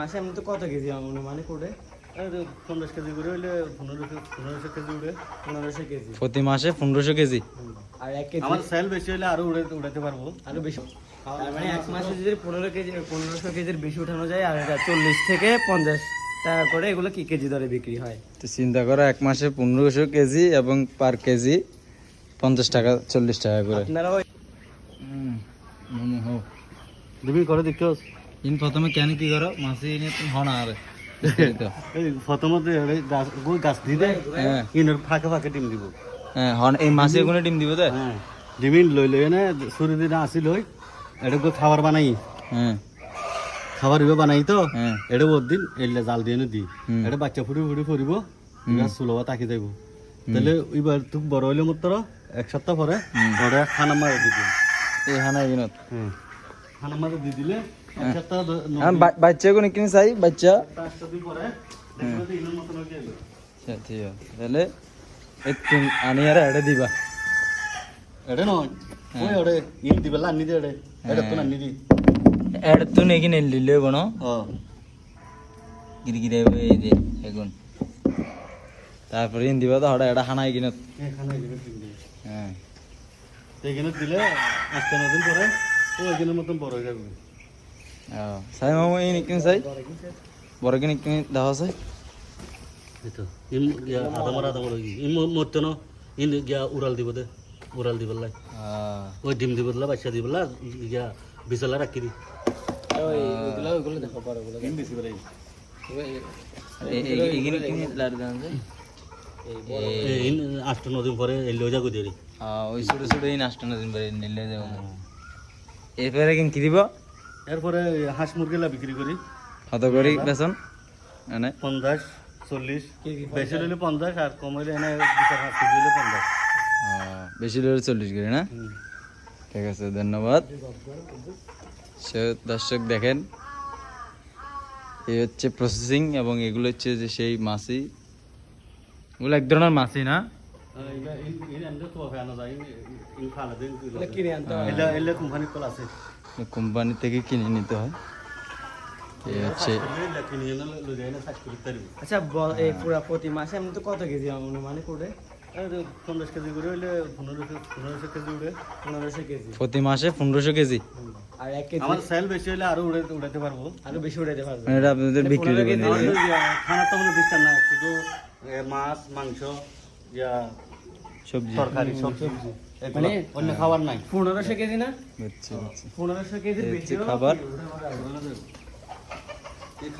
মাসে এমনি তো কত কেজি মানে করে 50 কেজি করে হইলে 1500 কেজি উড়ে। 1500 কেজি প্রতি মাসে 1500 কেজি। আর 1 কেজি আমার সেল বেশি হইলে আরো উড়াতে পারবো। আরো বেশি। তার মানে এক মাসে যদি 1500 কেজির বেশি উঠানো যায়, আর এটা 40 থেকে 50 টাকা করে এগুলো কি কেজি দরে বিক্রি হয়। তো চিন্তা করো এক মাসে 1500 কেজি এবং পার কেজি 50 টাকা 40 টাকা করে। আপনারা ওই দিবি করে দেখছস ইন প্রথমে কেন কি করো মাসি এনে তুমি হনা আরে এই প্রথমত গাছ দিলে হ্যাঁ ইনর ফাঁকে ফাঁকে ডিম দিব। হ্যাঁ হন এই মাসে কোনো ডিম দিব তো। হ্যাঁ ডিমিন লই না ছুরি দিন আসিল হই এটা খাবার বানাই। হ্যাঁ খাবার ইবে বানাই তো হ্যাঁ এটা বহুত দিন এলে জাল দিয়ে দি এটা বাচ্চা ফুটি ফুটি ফুরিব এবার সুলভা তাকি যাইব। তাহলে এবার তুই বড় হইলে মাত্র 1 সপ্তাহ পরে ওটা খানা মারে দিবি। এই হানা ইনত হ্যাঁ খানা মারে দিয়ে দিলে 1 সপ্তাহ হ্যাঁ বাচ্চা কোন কিনে চাই বাচ্চা 5 দিন পরে দেখবে তো ইনের মতন হয়ে গেল। আচ্ছা ঠিক আছে তাহলে এই তুমি আনি আর এটা দিবা। এটা নয় ওই ওরে ইন দিবেলা আনি দে এটা তো আনি দি এটা তো নেকি নেল দিলে বনো ও গিরগিরে এই যে এখন তারপরে ইন দিবা তো হড়া এটা হানাই কিনত। এখানে এখানে দিলে হ্যাঁ এখানে দিলে 8 দিন পরে ও এখানের মতন বড় হয়ে যাবে। সাই মামু এই নিকিন চাই বড় কি নিকিন দাও চাই এতো ইন গিয়া আদা মরা ইন মরতে ন ইন গিয়া উড়াল দিব দে উড়াল দিবলাই ওই ডিম দিবলা বাচ্চা দিবলা গিয়া বিছলা রাখি দি ওইগুলো দেখো পরে ওগুলো ইন দিছি বলে এগিন কিন লার দান যে ইন 8 দিন পরে এলো যাগো দেরি ওই ছোট ছোট এই নাস্তা না দিন পরে নিলে যাও এরপরে কিন কি দিব এরপরে হাঁস মুরগিলা বিক্রি করি কত করি বেতন মানে 50 40 বেশি হলে 50 আর কম হলে এনে দুটো হাঁস দিলে 50। বেশি হলে 40 করে না। ঠিক আছে ধন্যবাদ। দর্শক দেখেন এই হচ্ছে প্রসেসিং এবং এগুলো হচ্ছে যে সেই মাছি, এগুলো এক ধরনের মাছি না। কিনে আনতে হয়। এলে কোম্পানি কল আছে কোম্পানি থেকে কিনে নিতে হয়। এই হচ্ছে আচ্ছা এই পুরা প্রতি মাসে এমনি তো কত কেজি মানে করে 50 কেজি করে হইলে 1500 কেজি উড়ে। 1500 কেজি প্রতি মাসে 1500 কেজি। আর 1 কেজি আমার সেল বেশি হলে আরো উড়াতে পারবো। আরো বেশি উঠাতে পারবে। মানে এটা আপনাদের বিক্রি করবেন খানা তো কোনো ডিস্টার্ব নাই, শুধু মাছ মাংস ইয়া সবজি তরকারি সবজি মানে অন্য খাবার নাই। 1500 কেজি না, বুঝছি বুঝছি 1500 কেজির বেশি খাবার